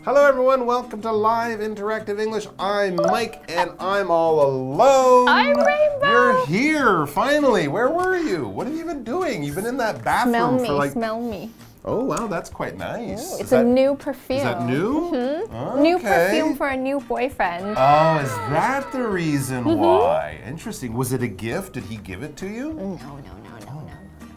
Hello everyone, welcome to Live Interactive English. I'm Mike and I'm all alone. I'm Rainbow. You're here, finally. Where were you? What have you been doing? You've been in that bathroom for like... Smell me. Oh wow, that's quite nice. It's a new perfume. Is that new? Mm-hmm. Okay. New perfume for a new boyfriend. Oh, is that the reason why? Interesting. Was it a gift? Did he give it to you? No.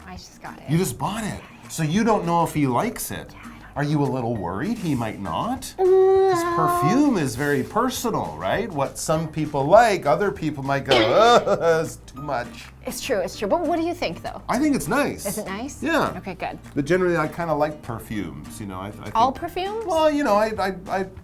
I just got it. You just bought it. So you don't know if he likes it. Are you a little worried he might not? Because perfume is very personal, right? What some people like, other people might go, oh, it's too much. It's true. But what do you think, though? I think it's nice. Is it nice? Yeah. Okay, good. But generally, I kind of like perfumes, you know. I think, all perfumes? Well, you know, I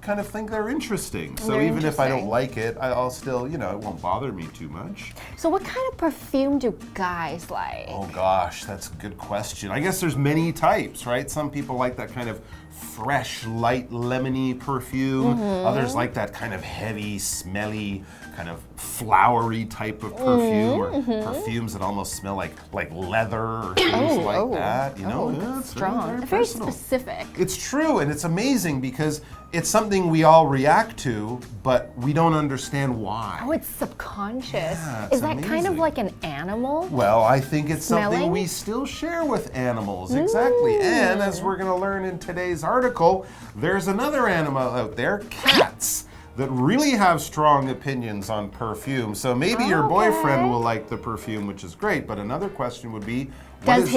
kind of think they're interesting. So even if I don't like it, I'll still, you know, it won't bother me too much. So what kind of perfume do guys like? Oh gosh, that's a good question. I guess there's many types, right? Some people like that kind of fresh, light, lemony perfume. Others like that kind of heavy, smelly, kind of flowery type of perfume, or perfumes that almost smell like leather or things like that. You know, that's strong. Very Very personal. specific. It's true, and it's amazing because it's something we all react to, but we don't understand why. Oh, it's subconscious. Yeah, Is that it's kind of amazing. like an animal? Well, I think it's something Smelling? we still share with animals, exactly. And as we're going to learn in today's article, there's another animal out there, cats, that really have strong opinions on perfume. So maybe your boyfriend will like the perfume, which is great, but another question would be, what is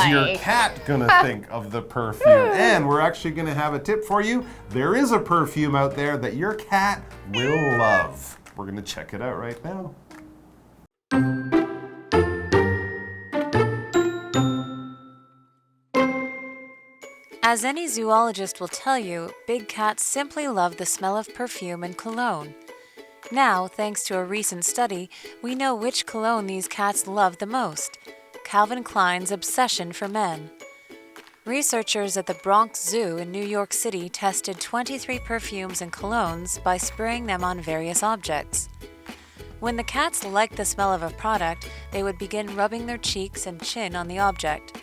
your cat gonna think of the perfume? And we're actually gonna have a tip for you. There is a perfume out there that your cat will love. We're gonna check it out right now. As any zoologist will tell you, big cats simply love the smell of perfume and cologne. Now, thanks to a recent study, we know which cologne these cats love the most: Calvin Klein's Obsession for Men. Researchers at the Bronx Zoo in New York City tested 23 perfumes and colognes by spraying them on various objects. When the cats liked the smell of a product, they would begin rubbing their cheeks and chin on the object.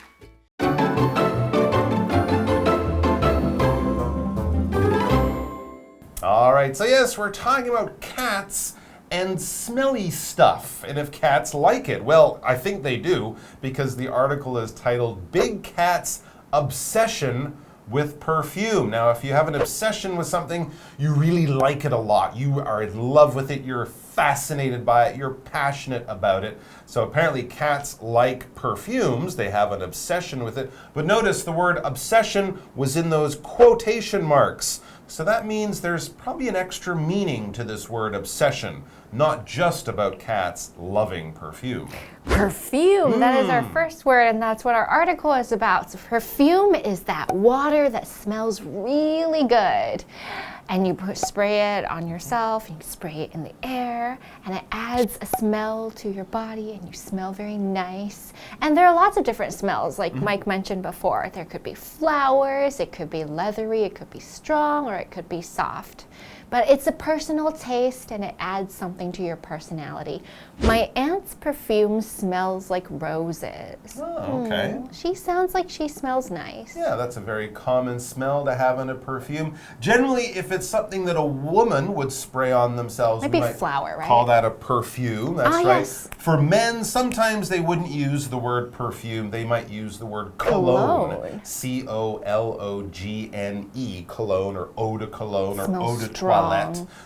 All right, so yes, we're talking about cats and smelly stuff, and if cats like it. Well, I think they do, because the article is titled Big Cat's Obsession with Perfume. Now, if you have an obsession with something, you really like it a lot. You are in love with it, you're fascinated by it, you're passionate about it. So apparently cats like perfumes, they have an obsession with it. But notice the word obsession was in those quotation marks. So that means there's probably an extra meaning to this word obsession, not just about cats loving perfume. Perfume, that is our first word, and that's what our article is about. So perfume is that water that smells really good. And you spray it on yourself, you spray it in the air, and it adds a smell to your body, and you smell very nice. And there are lots of different smells, like Mike mentioned before. There could be flowers, it could be leathery, it could be strong, or it could be soft. But it's a personal taste, and it adds something to your personality. My aunt's perfume smells like roses. Oh, okay. She sounds like she smells nice. Yeah, that's a very common smell to have in a perfume. Generally, if it's something that a woman would spray on themselves, Might we be might flower, right? call that a perfume. That's right. Yes. For men, sometimes they wouldn't use the word perfume. They might use the word cologne. C-O-L-O-G-N-E, cologne, or eau de cologne, or eau de toilette.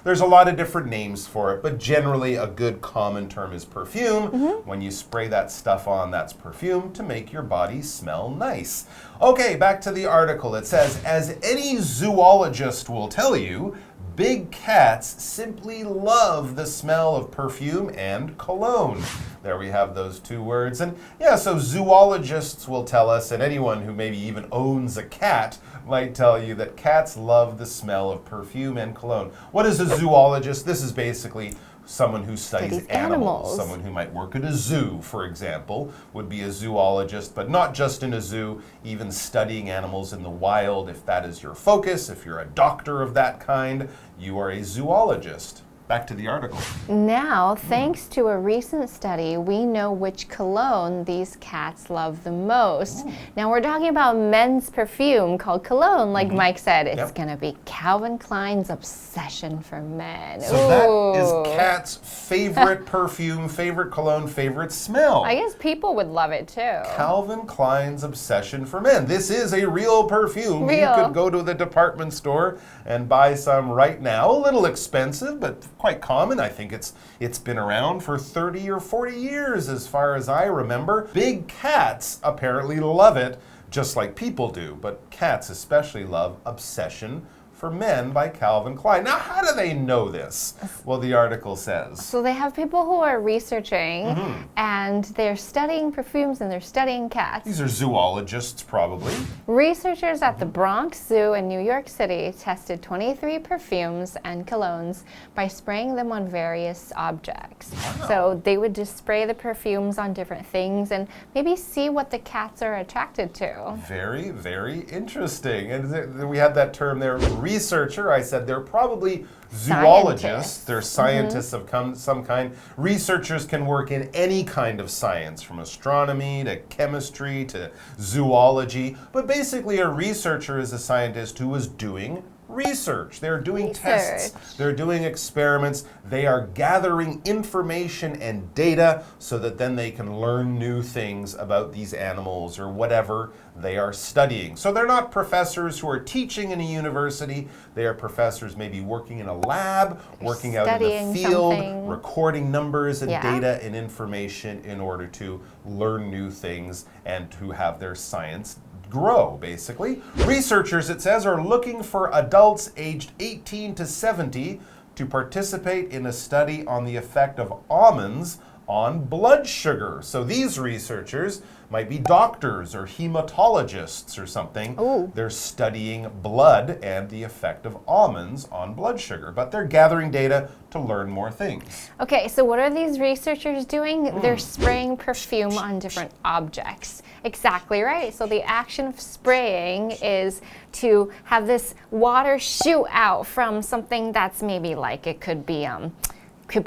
There's a lot of different names for it, but generally a good common term is perfume. When you spray that stuff on, that's perfume to make your body smell nice. Okay, back to the article. It says, as any zoologist will tell you, big cats simply love the smell of perfume and cologne. There we have those two words. And yeah, so zoologists will tell us, and anyone who maybe even owns a cat might tell you that cats love the smell of perfume and cologne. What is a zoologist? This is basically someone who studies animals. Someone who might work at a zoo, for example, would be a zoologist, but not just in a zoo, even studying animals in the wild. If that is your focus, if you're a doctor of that kind, you are a zoologist. Back to the article. Now, thanks to a recent study, we know which cologne these cats love the most. Now, we're talking about men's perfume called cologne, like Mike said. It's going to be Calvin Klein's obsession for men. So that is Kat's favorite perfume, favorite cologne, favorite smell. I guess people would love it too. Calvin Klein's obsession for men. This is a real perfume. You could go to the department store and buy some right now. A little expensive, but quite common. I think it's been around for 30 or 40 years as far as I remember. Big cats apparently love it, just like people do, but cats especially love Obsession for Men by Calvin Klein. Now, how do they know this? Well, the article says. So they have people who are researching and they're studying perfumes and they're studying cats. These are zoologists, probably. Researchers at the Bronx Zoo in New York City tested 23 perfumes and colognes by spraying them on various objects. Wow. So they would just spray the perfumes on different things and maybe see what the cats are attracted to. Very, very interesting. And we had that term there, researcher. I said they're probably zoologists. They're scientists of some kind. Researchers can work in any kind of science, from astronomy to chemistry to zoology. But basically, a researcher is a scientist who is doing research. They're doing tests. They're doing experiments. They are gathering information and data so that then they can learn new things about these animals or whatever they are studying. So they're not professors who are teaching in a university. They are professors maybe working in a lab, working out in the field, recording numbers and data and information in order to learn new things and to have their science grow, basically. Researchers, it says, are looking for adults aged 18 to 70 to participate in a study on the effect of almonds on blood sugar. So these researchers might be doctors or hematologists or something. They're studying blood and the effect of almonds on blood sugar, but they're gathering data to learn more things. Okay, so what are these researchers doing? They're spraying perfume on different objects. Exactly right. So the action of spraying is to have this water shoot out from something that's maybe like, it could be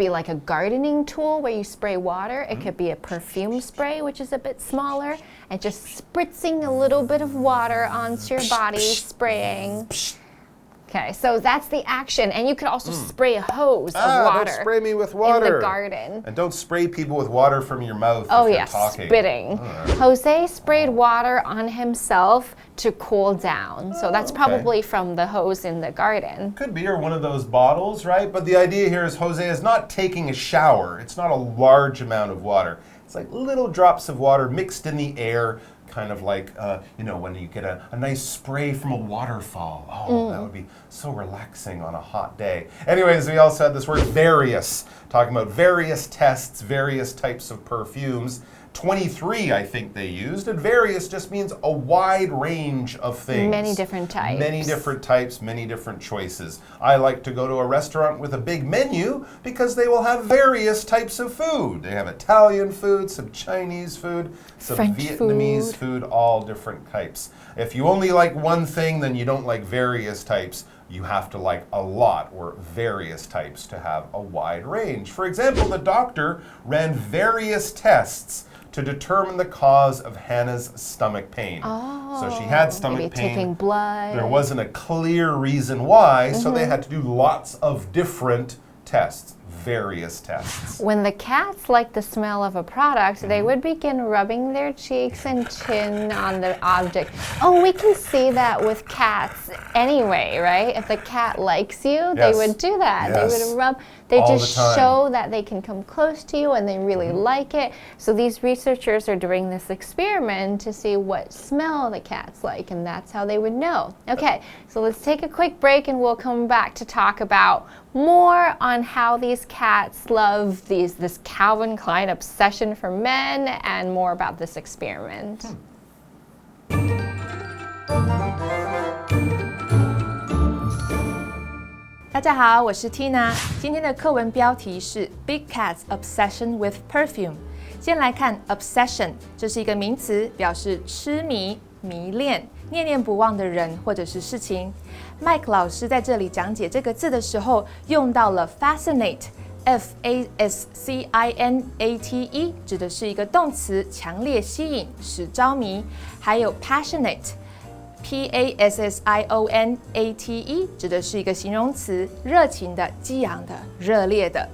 like a gardening tool where you spray water. It could be a perfume spray, which is a bit smaller, and just spritzing a little bit of water onto your body, spraying. Okay, so that's the action. And you could also spray a hose of water. Don't spray me with water. In the garden. And don't spray people with water from your mouth if you're talking. Spitting. Jose sprayed water on himself to cool down. So that's probably from the hose in the garden. Could be, or one of those bottles, right? But the idea here is Jose is not taking a shower. It's not a large amount of water. It's like little drops of water mixed in the air, kind of like, when you get a nice spray from a waterfall. Oh, that would be so relaxing on a hot day. Anyways, we also had this word various, talking about various tests, various types of perfumes. 23, I think they used, and various just means a wide range of things. Many different types. Many different types, many different choices. I like to go to a restaurant with a big menu because they will have various types of food. They have Italian food, some Chinese food, some French Vietnamese food, all different types. If you only like one thing, then you don't like various types. You have to like a lot or various types to have a wide range. For example, the doctor ran various tests to determine the cause of Hannah's stomach pain. So she had stomach pain. Taking blood. There wasn't a clear reason why, so they had to do lots of different tests, various tests. When the cats like the smell of a product, they would begin rubbing their cheeks and chin on the object. Oh, we can see that with cats anyway, right? If the cat likes you, they would do that. They would rub. They just show that they can come close to you and they really like it. So these researchers are doing this experiment to see what smell the cats like, and that's how they would know. Okay, so let's take a quick break and we'll come back to talk about more on how these cats love this Calvin Klein obsession for men and more about this experiment. 大家好，我是 Tina。今天的课文标题是 Big Cat's Obsession with Perfume。先来看 obsession， 这是一个名词，表示痴迷、迷恋。念念不忘的人或者是事情。Mike 老师在这里讲解这个字的时候，用到了 fascinate。Fascinate 指的是一个动词，强烈吸引，使着迷。还有 passionate。Passionate 指的是一个形容词，热情的、激昂的、热烈的。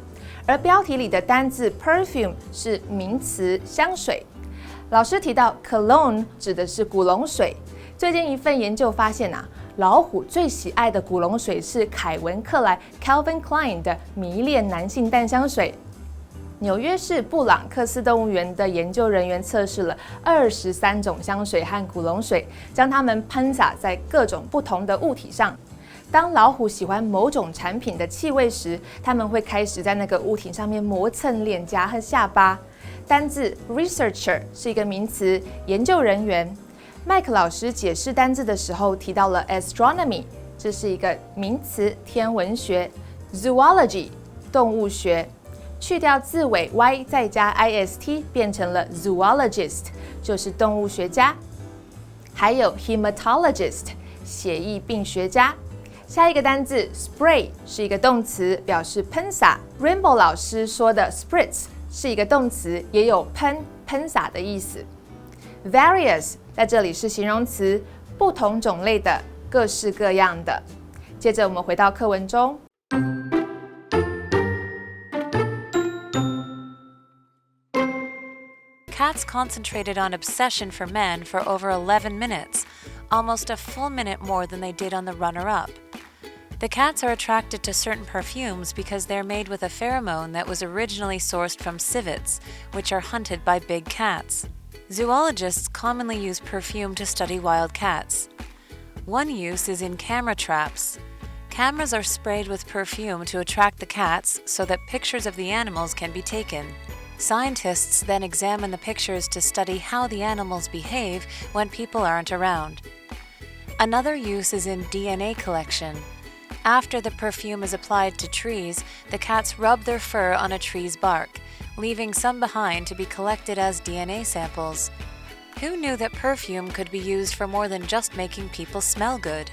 而标题里的单字 perfume 是名词，香水。老师提到 cologne 指的是古龙水。最近一份研究发现老虎最喜爱的古龙水是凯文克莱 Calvin Klein 的迷恋男性淡香水。纽约市布朗克斯动物园的研究人员测试了23种香水和古龙水，将它们喷洒在各种不同的物体上。当老虎喜欢某种产品的气味时，它们会开始在那个物体上面磨蹭脸颊和下巴。单字 researcher 是一个名词，研究人员。麦克老师解释单字的时候提到了 astronomy， 这是一个名词，天文学。zoology 动物学，去掉字尾 y 再加 ist 变成了 zoologist， 就是动物学家。还有 hematologist 血液病学家。下一个单字 spray 是一个动词，表示喷洒。Rainbow 老师说的 spritz 是一个动词，也有喷洒的意思。Various 在这里是形容词，不同种类的，各式各样的。接着我们回到课文中。Cats concentrated on obsession for men for over 11 minutes, almost a full minute more than they did on the runner-up. The cats are attracted to certain perfumes because they're made with a pheromone that was originally sourced from civets, which are hunted by big cats. Zoologists commonly use perfume to study wild cats. One use is in camera traps. Cameras are sprayed with perfume to attract the cats so that pictures of the animals can be taken. Scientists then examine the pictures to study how the animals behave when people aren't around. Another use is in DNA collection. After the perfume is applied to trees, the cats rub their fur on a tree's bark, leaving some behind to be collected as DNA samples. Who knew that perfume could be used for more than just making people smell good?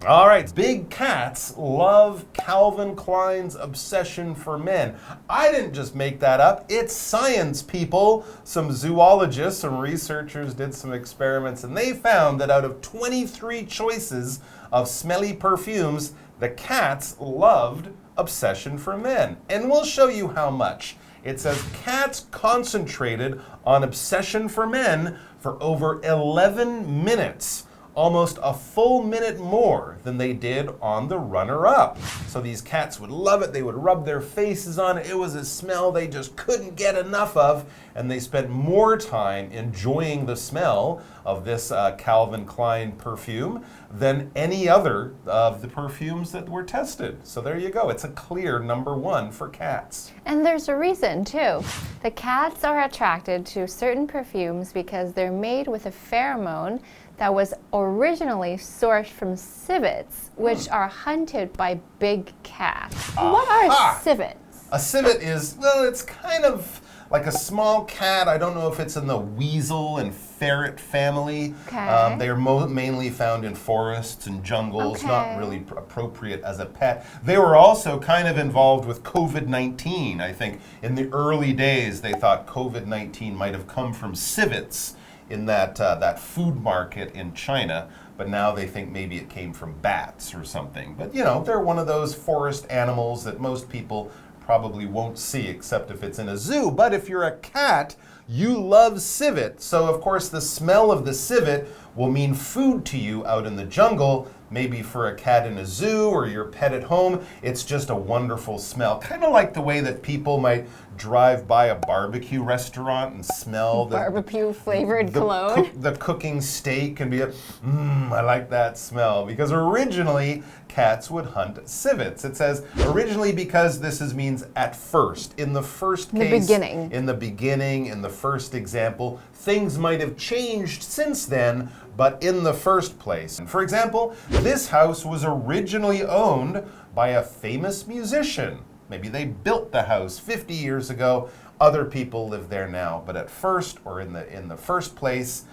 All right, big cats love Calvin Klein's obsession for men. I didn't just make that up. It's science, people. Some zoologists, some researchers did some experiments, and they found that out of 23 choices of smelly perfumes, the cats loved obsession for men. And we'll show you how much. It says cats concentrated on obsession for men for over 11 minutes. Almost a full minute more than they did on the runner-up. So these cats would love it. They would rub their faces on it. It was a smell they just couldn't get enough of, and they spent more time enjoying the smell of this Calvin Klein perfume than any other of the perfumes that were tested. So there you go. It's a clear number one for cats. And there's a reason too. The cats are attracted to certain perfumes because they're made with a pheromone that was originally sourced from civets, which are hunted by big cats. What are civets? A civet is, well, it's kind of like a small cat. I don't know if it's in the weasel and ferret family. Okay. They are mainly found in forests and jungles, not really appropriate as a pet. They were also kind of involved with COVID-19, I think. In the early days, they thought COVID-19 might have come from civets in that food market in China, but now they think maybe it came from bats or something. But you know, they're one of those forest animals that most people probably won't see except if it's in a zoo. But if you're a cat, you love civet. So of course the smell of the civet will mean food to you out in the jungle. Maybe for a cat in a zoo or your pet at home, it's just a wonderful smell. Kind of like the way that people might drive by a barbecue restaurant and smell the Barbecue flavored cologne. The cooking steak and be I like that smell. Because originally, cats would hunt civets. It says originally because this means at first. In the first case. In the beginning, in the first example. Things might have changed since then, but in the first place. For example, this house was originally owned by a famous musician. Maybe they built the house 50 years ago. Other people live there now. But at first, or in the first place,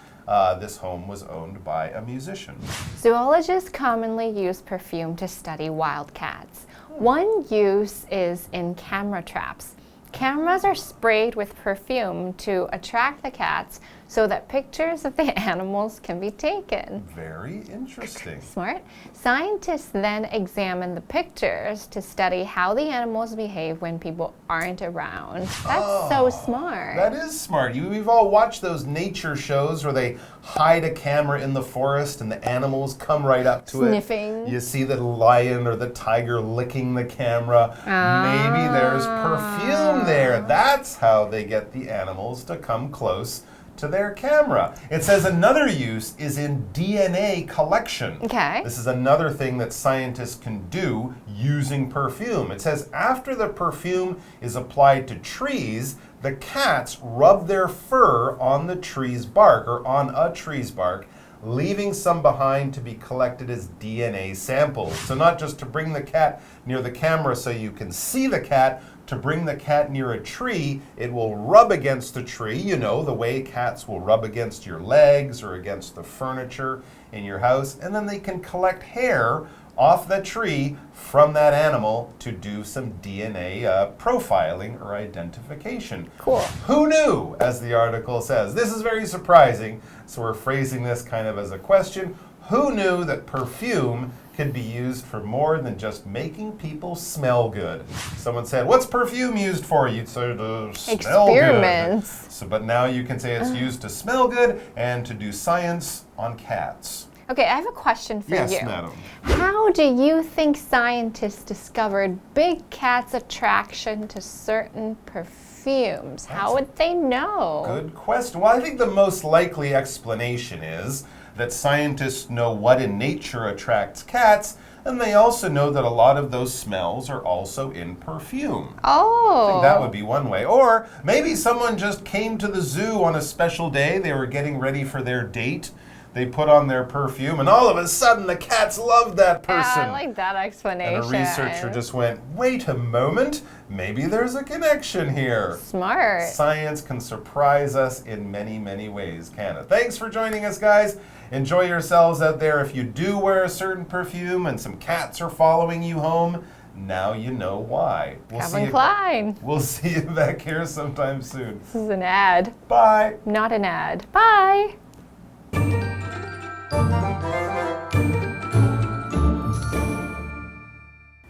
this home was owned by a musician. Zoologists commonly use perfume to study wildcats. One use is in camera traps. Cameras are sprayed with perfume to attract the cats so that pictures of the animals can be taken. Very interesting. Smart. Scientists then examine the pictures to study how the animals behave when people aren't around. That's so smart. That is smart. We've all watched those nature shows where they hide a camera in the forest and the animals come right up to Sniffing. it. You see the lion or the tiger licking the camera. Maybe there's perfume there. That's how they get the animals to come close to their camera. It says another use is in DNA collection. Okay. This is another thing that scientists can do using perfume. It says after the perfume is applied to trees, the cats rub their fur on the tree's bark or on a tree's bark, leaving some behind to be collected as DNA samples. So not just to bring the cat near the camera so you can see the cat, to bring the cat near a tree, it will rub against the tree, you know, the way cats will rub against your legs or against the furniture in your house, and then they can collect hair off the tree from that animal to do some DNA profiling or identification. Cool. Who knew, as the article says? This is very surprising, so we're phrasing this kind of as a question. Who knew that perfume could be used for more than just making people smell good? Someone said, what's perfume used for? You'd say to smell Experiments. good. So, but now you can say it's used to smell good and to do science on cats. Okay, I have a question for you. Yes, madam. How do you think scientists discovered big cats' attraction to certain perfumes? How would they know? Good question. Well, I think the most likely explanation is that scientists know what in nature attracts cats, and they also know that a lot of those smells are also in perfume. Oh. I think that would be one way. Or maybe someone just came to the zoo on a special day. They were getting ready for their date. They put on their perfume, and all of a sudden the cats loved that person. Yeah, I like that explanation. And a researcher just went, wait a moment, maybe there's a connection here. Smart. Science can surprise us in many, many ways, can it? Thanks for joining us, guys. Enjoy yourselves out there. If you do wear a certain perfume and some cats are following you home, now you know why. Calvin Klein. We'll see you back here sometime soon. This is an ad. Bye. Not an ad. Bye.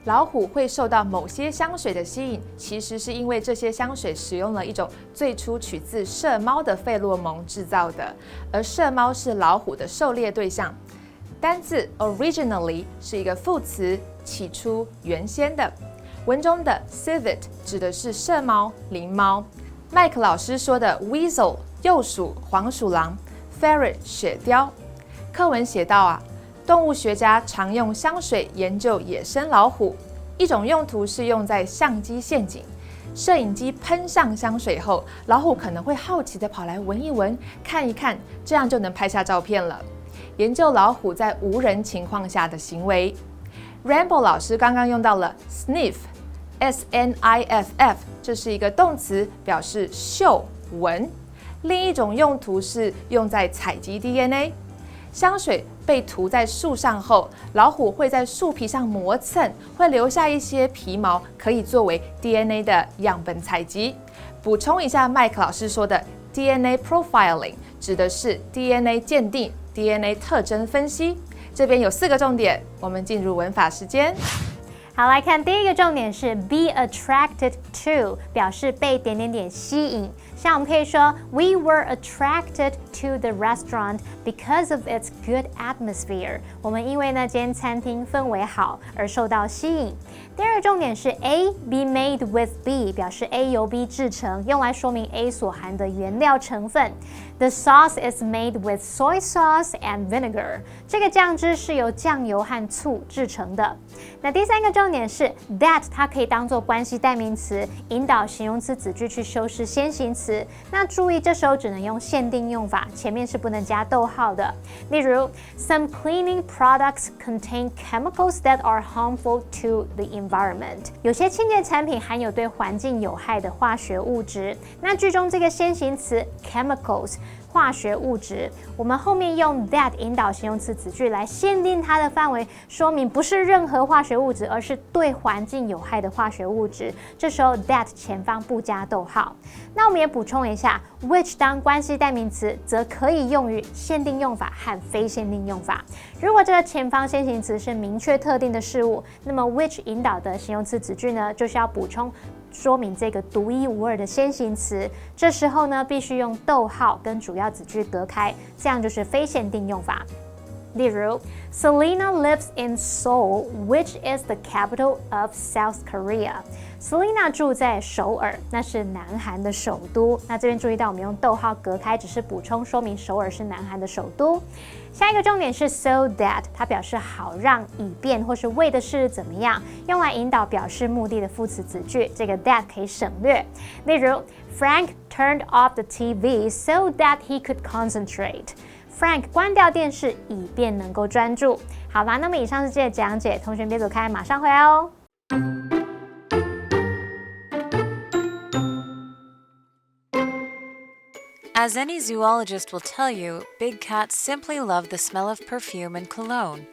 老虎会受到某些香水的吸引，其实是因为这些香水使用了一种最初取自麝猫的费洛蒙制造的，而麝猫是老虎的狩猎对象。单字 originally 是一个副词，起初、原先的。文中的 civet 指的是麝猫、灵猫。麦克老师说的 weasel 鼬鼠、黄鼠狼 ，ferret 雪貂。课文写到啊。动物学家常用香水研究野生老虎，一种用途是用在相机陷阱。摄影机喷上香水后，老虎可能会好奇地跑来闻一闻、看一看，这样就能拍下照片了。研究老虎在无人情况下的行为。Rainbow 老师刚刚用到了 sniff，S-N-I-F-F， 这是一个动词，表示嗅、闻。另一种用途是用在采集 DNA。香水被涂在树上后，老虎会在树皮上磨蹭，会留下一些皮毛，可以作为 DNA 的样本采集。补充一下麦克老师说的 DNA profiling， 指的是 DNA 鉴定、DNA 特征分析。这边有4个重点，我们进入文法时间。好，来看第一个重点是 be attracted to， 表示被点点点吸引。像我们可以说 We were attracted to the restaurant because of its good atmosphere。我们因为那间餐厅氛围好而受到吸引。第二个重点是 A be made with B， 表示 A 由 B 制成，用来说明 A 所含的原料成分。The sauce is made with soy sauce and vinegar。这个酱汁是由酱油和醋制成的。那第三个重重点是 that 它可以当作关系代名词，引导形容词子句去修饰先行词。那注意，这时候只能用限定用法，前面是不能加逗号的。例如 ，Some cleaning products contain chemicals that are harmful to the environment。有些清洁产品含有对环境有害的化学物质。那句中这个先行词 chemicals。化学物质，我们后面用 that 引导形容词子句来限定它的范围，说明不是任何化学物质，而是对环境有害的化学物质。这时候 that 前方不加逗号。那我们也补充一下 ，which 当关系代名词，则可以用于限定用法和非限定用法。如果这个前方先行词是明确特定的事物，那么 which 引导的形容词子句呢，就是要补充说明这个独一无二的先行词，这时候呢必须用逗号跟主要子句隔开，这样就是非限定用法。例如 ，Selena lives in Seoul, which is the capital of South Korea. Selena 住在首尔，那是南韩的首都。那这边注意到我们用逗号隔开，只是补充说明首尔是南韩的首都。下一个重点是 so that， 它表示好让、以便或是为的事怎么样，用来引导表示目的的副词子句，这个 that 可以省略。例如 ，Frank turned off the TV so that he could concentrate。Frank 关掉电视，以便能够专注。好啦，那么以上是这个讲解，同学别走开，马上回来哦。As any zoologist will tell you, big cats simply love the smell of perfume and cologne.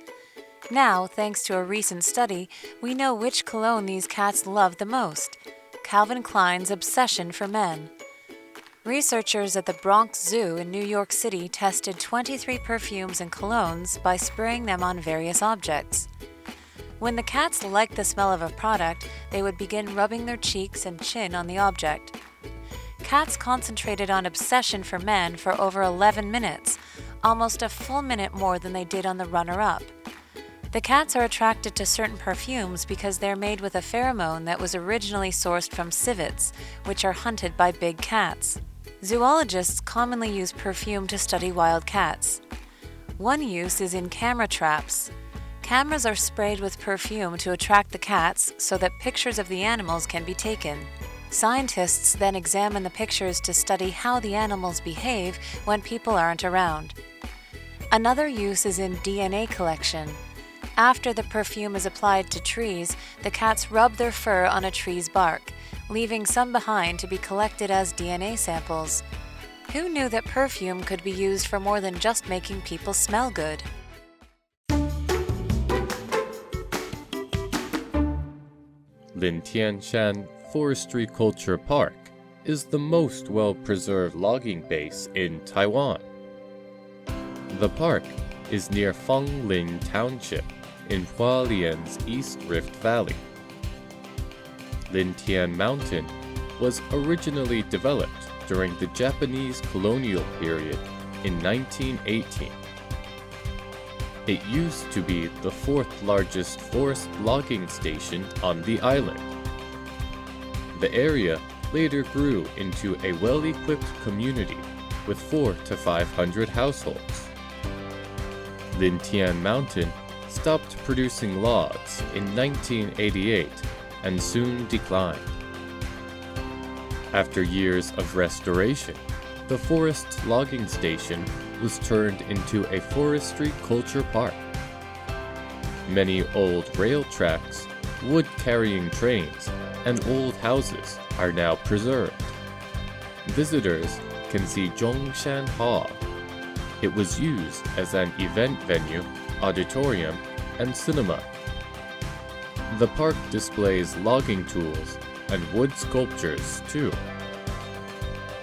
Now, thanks to a recent study, we know which cologne these cats love the most: Calvin Klein's obsession for men. Researchers at the Bronx Zoo in New York City tested 23 perfumes and colognes by spraying them on various objects. When the cats liked the smell of a product, they would begin rubbing their cheeks and chin on the object. Cats concentrated on obsession for men for over 11 minutes, almost a full minute more than they did on the runner-up. The cats are attracted to certain perfumes because they're made with a pheromone that was originally sourced from civets, which are hunted by big cats. Zoologists commonly use perfume to study wild cats. One use is in camera traps. Cameras are sprayed with perfume to attract the cats so that pictures of the animals can be taken. Scientists then examine the pictures to study how the animals behave when people aren't around. Another use is in DNA collection. After the perfume is applied to trees, the cats rub their fur on a tree's bark, leaving some behind to be collected as DNA samples. Who knew that perfume could be used for more than just making people smell good? Litianshan Forestry Culture Park is the most well-preserved logging base in Taiwan. The park is near Hualien Township in Hualien's East Rift Valley. Litian Mountain was originally developed during the Japanese colonial period in 1918. It used to be the fourth largest forest logging station on the island. The area later grew into a well-equipped community with 400 to 500 households. Litian Mountain stopped producing logs in 1988 and soon declined. After years of restoration, the forest logging station was turned into a forestry culture park. Many old rail tracks, wood-carrying trains, and old houses are now preserved. Visitors can see Zhongshan Hall. It was used as an event venue, auditorium, and cinema. The park displays logging tools and wood sculptures too.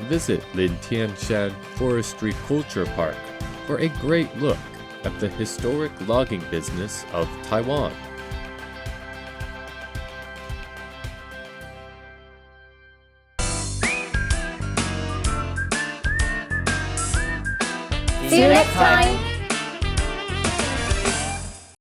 Visit Litianshan Forestry Culture Park for a great look at the historic logging business of Taiwan. See you next time!